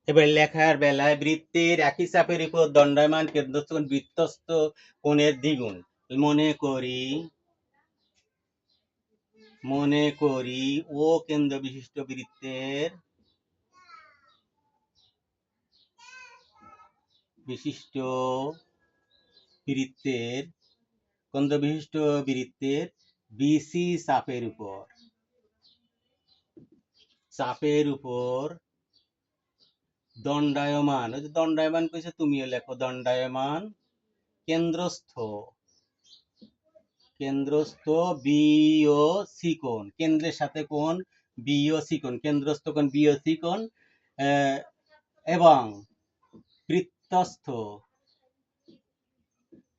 এবার লেখার বেলায় বৃত্তের একই চাপের উপর দণ্ডায়মান কেন্দ্রস্থ কোণ বৃত্তস্থ কোণের দ্বিগুণ। মনে করি ও কেন্দ্র বিশিষ্ট বৃত্তের কেন্দ্র বিশিষ্ট বৃত্তের বিসি চাপের উপর দণ্ডায়মান, ওই যে দণ্ডায়মান কইছে তুমিও লেখো, দণ্ডায়মান কেন্দ্রস্থ বি ও সি কোণ, কেন্দ্রের সাথে কোণ বি ও সি কোণ, কেন্দ্রস্থ কোণ বি ও সি কোণ এবং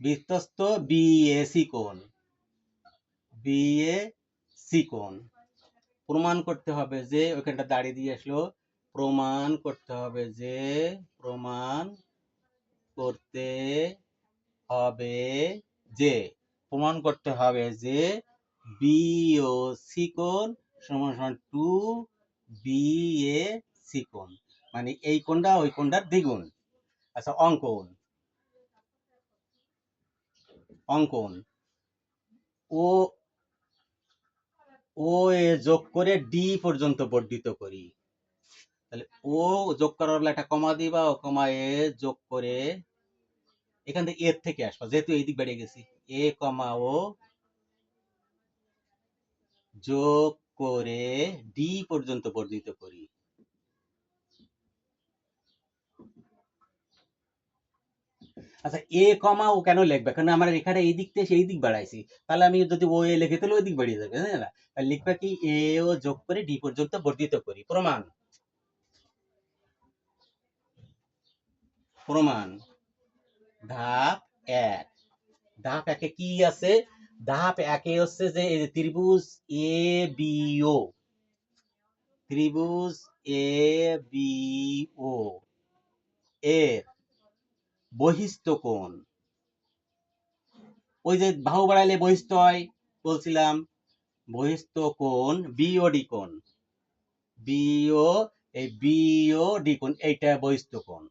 বৃত্তস্থ বি এ সি কোণ। প্রমাণ করতে হবে যে, ওখানটা দাঁড়িয়ে দিয়ে আসলো, প্রমাণ করতে হবে যে বি ও সি কোণ সমান সমান 2 BA সি কোণ, মানে এই কোণটা ওই কোণটার দ্বিগুণ। আচ্ছা, অঙ্কন ও এ যোগ করে ডি পর্যন্ত বর্ধিত করি। তাহলে ও যোগ করার বেলা একটা কমা দিবা, ও কমা এ যোগ করে এখান থেকে এর থেকে আসবা, যেহেতু এই দিক বেড়ে গেছি, এ কমা ও যোগ করে ডি পর্যন্ত বর্ধিত করি। আচ্ছা, এ কমা ও কেন লিখবে? কারণ আমার এখানে এই দিক থেকে এই দিক বাড়াইছি, তাহলে আমি যদি ও এ লিখে তাহলে ওই দিক বাড়িয়ে যাবে, তাই না? লিখবা কি, এ ও যোগ করে ডি পর্যন্ত বর্ধিত করি। প্রমাণ ধাপ 1। ধাপ 1 এ কি আছে? ধাপ 1 এ হচ্ছে যে এই ত্রিভুজ এ বি ও, এর বহিস্থ কোণ, ওই যে বাহু বাড়াইলে বহিস্থ হয় বলছিলাম, বহিস্থ কোণ বিওডি কোণ, বিওডি কোণ, এইটা বহিস্থ কোণ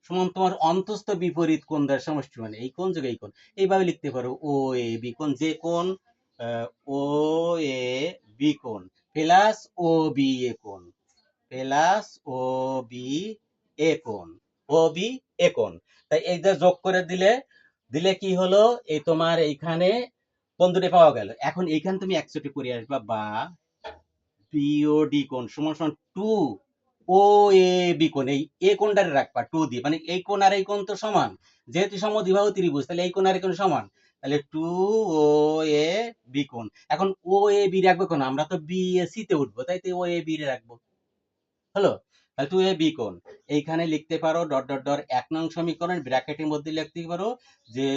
সমান তোমার অন্তস্থ বিপরীত কোণ দ্বারা সমষ্টি, মানে এই কোণ যোগ এই কোণ। এইভাবে লিখতে পারো, ও এ বি কোণ, যে কোণ ও এ বি কোণ প্লাস ও বি এ কোণ, তাই এইটা যোগ করে দিলে কি হলো, এই তোমার এইখানে কোণ দুটো পাওয়া গেল। এখন এইখানে তুমি একচোটে করে আসবা, বা বিওডি কোণ সমান সমান 2 ও এ বি কোণ, এই এ কোণটারে রাখবা 2 দিয়ে, মানে এই কোণ আর এই কোণ তো সমান, যেহেতু সমদ্বিবাহু ত্রিভুজ, তাহলে এই কোণ আর এই কোণ সমান, তাহলে 2 ও এ বি কোণ। এখন ও এ বি রাখবো কোণ, আমরা তো বি এ সি তে উঠবো, তাই তো ও এ বি রাখবো। হলো, তাহলে 2 এ বি কোণ এইখানে লিখতে পারো, ডট ডট ডট 1 নং সমীকরণ ব্র্যাকেটের মধ্যে লিখতে পারো যে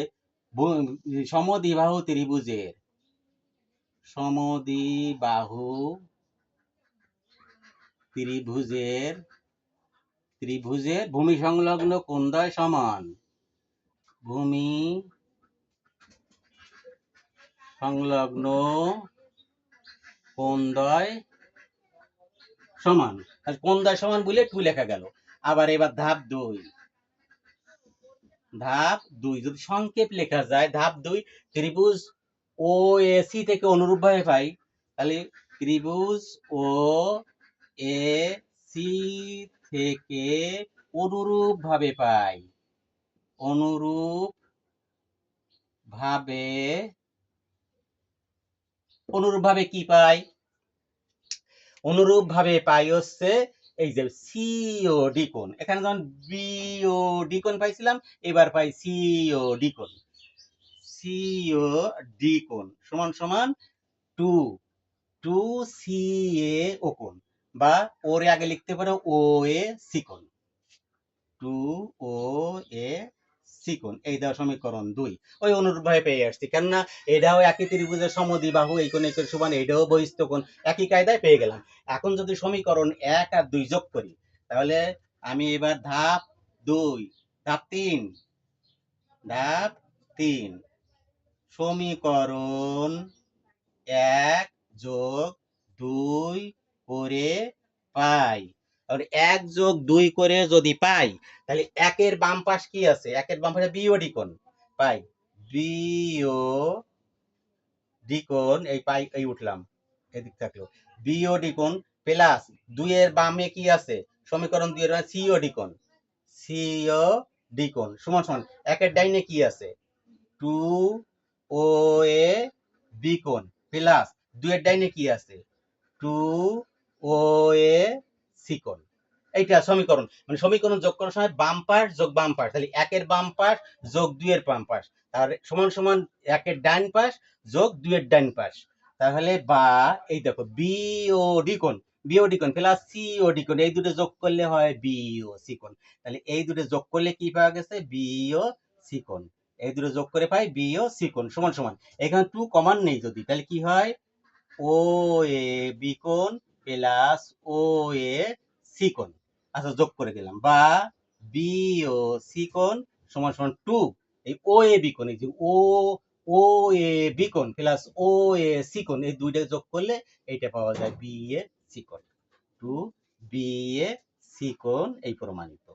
সমদ্বিবাহু ত্রিভুজের ভূমি সংলগ্ন কোণদ্বয় সমান, ভূমি সংলগ্ন কোণদ্বয় সমান, কোণদ্বয় সমান বলে 2 লেখা গেল। আবার এবার ধাপ 2 যদি সংক্ষেপ লেখা যায়, ধাপ 2 ত্রিভুজ ও এ সি থেকে অনুরূপ ভাবে পাই, তাহলে ত্রিভুজ ও এ সি থেকে অনুরূপ ভাবে কি পাই? অনুরূপ ভাবে পাই হচ্ছে এই যে সিওডি কোণ। এখানে যখন বিওডি কোণ পাইছিলাম, এবার পাই সিওডি কোণ সমান সমান 2 সি এ ও কোণ, বা ওর আগে লিখতে পারো ও এ সি কোণ, 2 ও এ সি কোণ। এই দেওয়া সমীকরণ 2 ওই অনুরূপভাবে পেয়ে আসছি, কেননা এটাও একই ত্রিভুজের সমদ্বিবাহু, এই কোণ এই কোণ সমান, এটাও বহিস্থ কোণ, একই কায়দায় পেয়ে গেলাম। এখন যদি সমীকরণ 1 আর 2 যোগ করি, তাহলে আমি এবার ধাপ 3 সমীকরণ 1 যোগ 2 করে পাই আর 1 যোগ 2 করে যদি পাই তাহলে একের বাম পাশ কি আছে, একের বাম পাশে বিওডি কোণ পাই, বিওডি কোণ এই পাই, এই উঠলাম এদিক থাকলো বিওডি কোণ প্লাস 2 এর বামে কি আছে, সমীকরণ 2 এর সিওডি কোণ, সিওডি কোণ সমান সমান একের ডাইনে কি আছে, 2 ও এ বি কোণ প্লাস 2 এর ডাইনে কি আছে, 2 ও এ সি কোণ। এইটা সমীকরণ, মানে সমীকরণ যোগ করার সময় বাম পাশ যোগ বাম পাশ, তাহলে একের বাম পাশ যোগ 2 এর বাম পাশ, আর সমান সমান একের ডান পাশ যোগ 2 এর ডান পাশ। তাহলে বা এই দেখো বিওডি কোণ, বিওডি কোণ প্লাস সিওডি কোণ, এই দুটো যোগ করলে হয় বিও সি কোণ। তাহলে এই দুটো যোগ করলে কি পাওয়া গেছে, বিও সি কোণ। এই দুটো যোগ করে পাই বিও সি কোণ সমান সমান, এখানে 2 কমন নেই যদি, তাহলে কি হয়, ও এ বি কোণ প্লাস ও এ সি কোণ। আচ্ছা যোগ করে দিলাম, বা বি ও সি কোণ সমান সমান 2 এই ও এ বি কোণ, এই যে ও এ বি কোণ প্লাস ও এ সি কোণ, এই দুইটা যোগ করলে এইটা পাওয়া যায় বি এ সি কোণ, 2 বি এ সি কোণ। এই প্রমাণিত,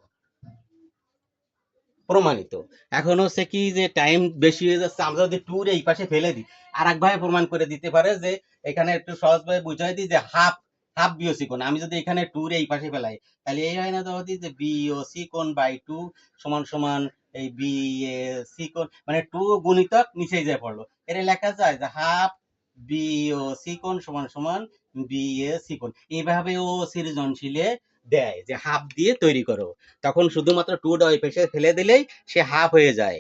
প্রমাণিত। এখন হচ্ছে কি যে টাইম বেশি হয়ে যাচ্ছে, আমরা যদি ট্যুর এই পাশে ফেলে দিই, আর একভাবে প্রমাণ করে দিতে পারে যে এখানে একটু সহজভাবে বুঝাই দিই যে হাফ হাফ বিওসি কোণ, আমি যদি এখানে ট্যুর এই পাশে ফেলাই তাহলে এই হয় না তো যে বিওসি কোণ বাই 2 সমান সমান এই বি এ সি কোণ, মানে 2 গুণিতক নিচেই যায় পড়লো, এটা লেখা যায় যে হাফ বিওসি কোণ সমান সমান বি এ সি কোণ। এইভাবেও সৃজনশীলে দেয় যে হাফ দিয়ে তৈরি করো, তখন শুধুমাত্র টু ওই পেশে ফেলে দিলেই সে হাফ হয়ে যায়।